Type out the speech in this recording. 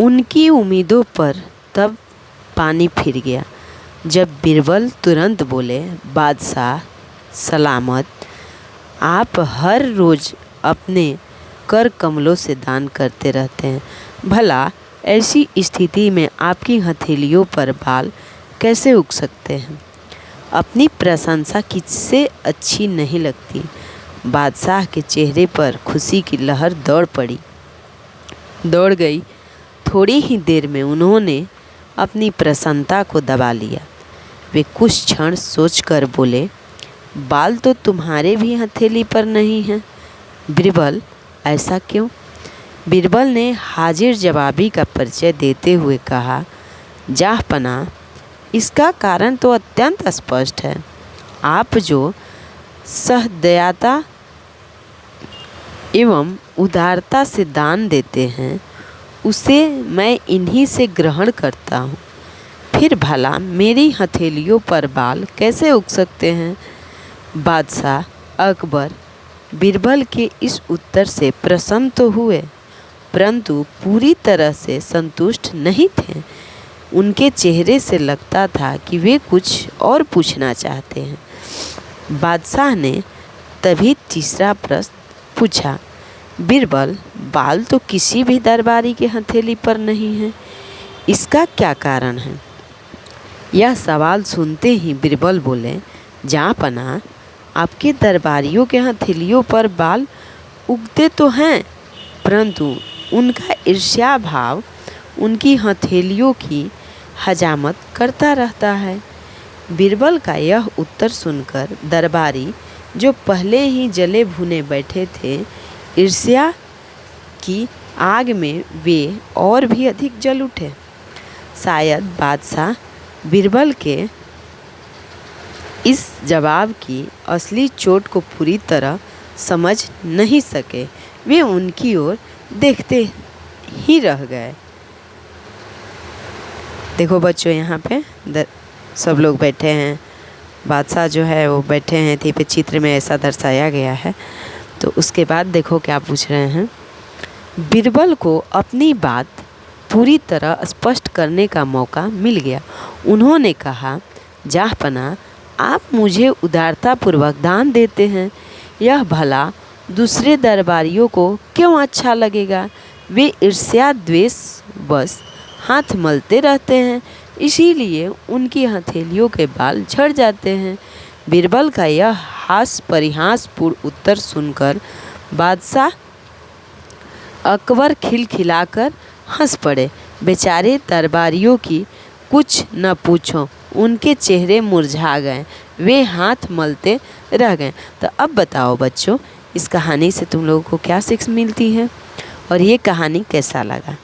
उनकी उम्मीदों पर तब पानी फिर गया जब बीरबल तुरंत बोले, बादशाह सलामत, आप हर रोज़ अपने कर कमलों से दान करते रहते हैं, भला ऐसी स्थिति में आपकी हथेलियों पर बाल कैसे उग सकते हैं? अपनी प्रशंसा किससे अच्छी नहीं लगती। बादशाह के चेहरे पर खुशी की लहर दौड़ गई। थोड़ी ही देर में उन्होंने अपनी प्रसन्नता को दबा लिया। वे कुछ क्षण सोचकर बोले, बाल तो तुम्हारे भी हथेली पर नहीं हैं। बीरबल, ऐसा क्यों? बीरबल ने हाजिर जवाबी का परिचय देते हुए कहा, जाहपनाह, इसका कारण तो अत्यंत स्पष्ट है। आप जो सहृदयता एवं उदारता से दान देते हैं, उसे मैं इन्हीं से ग्रहण करता हूँ। फिर भला मेरी हथेलियों पर बाल कैसे उग सकते हैं? बादशाह अकबर बीरबल के इस उत्तर से प्रसन्न तो हुए, परंतु पूरी तरह से संतुष्ट नहीं थे। उनके चेहरे से लगता था कि वे कुछ और पूछना चाहते हैं। बादशाह ने तभी तीसरा प्रश्न पूछा, बीरबल, बाल तो किसी भी दरबारी के हथेली पर नहीं हैं, इसका क्या कारण है? यह सवाल सुनते ही बीरबल बोले, जाहपनाह, आपके दरबारियों के हथेलियों पर बाल उगते तो हैं, परंतु उनका ईर्ष्या भाव उनकी हथेलियों की हजामत करता रहता है। बीरबल का यह उत्तर सुनकर दरबारी, जो पहले ही जले भुने बैठे थे, ईर्ष्या की आग में वे और भी अधिक जल उठे। शायद बादशाह बीरबल के इस जवाब की असली चोट को पूरी तरह समझ नहीं सके। वे उनकी ओर देखते ही रह गए। देखो बच्चों, यहाँ पे सब लोग बैठे हैं। बादशाह जो है वो बैठे हैं थी पे, चित्र में ऐसा दर्शाया गया है। तो उसके बाद देखो क्या पूछ रहे हैं। बीरबल को अपनी बात पूरी तरह स्पष्ट करने का मौका मिल गया। उन्होंने कहा, जाहपनाह, आप मुझे उदारतापूर्वक दान देते हैं, यह भला दूसरे दरबारियों को क्यों अच्छा लगेगा? वे ईर्ष्या द्वेष बस हाथ मलते रहते हैं, इसीलिए उनकी हथेलियों के बाल झड़ जाते हैं। बीरबल का यह परिहासपूर्ण उत्तर सुनकर बादशाह अकबर खिलखिलाकर हंस पड़े। बेचारे दरबारियों की कुछ न पूछो, उनके चेहरे मुरझा गए, वे हाथ मलते रह गए। तो अब बताओ बच्चों, इस कहानी से तुम लोगों को क्या सीख मिलती है और ये कहानी कैसा लगा?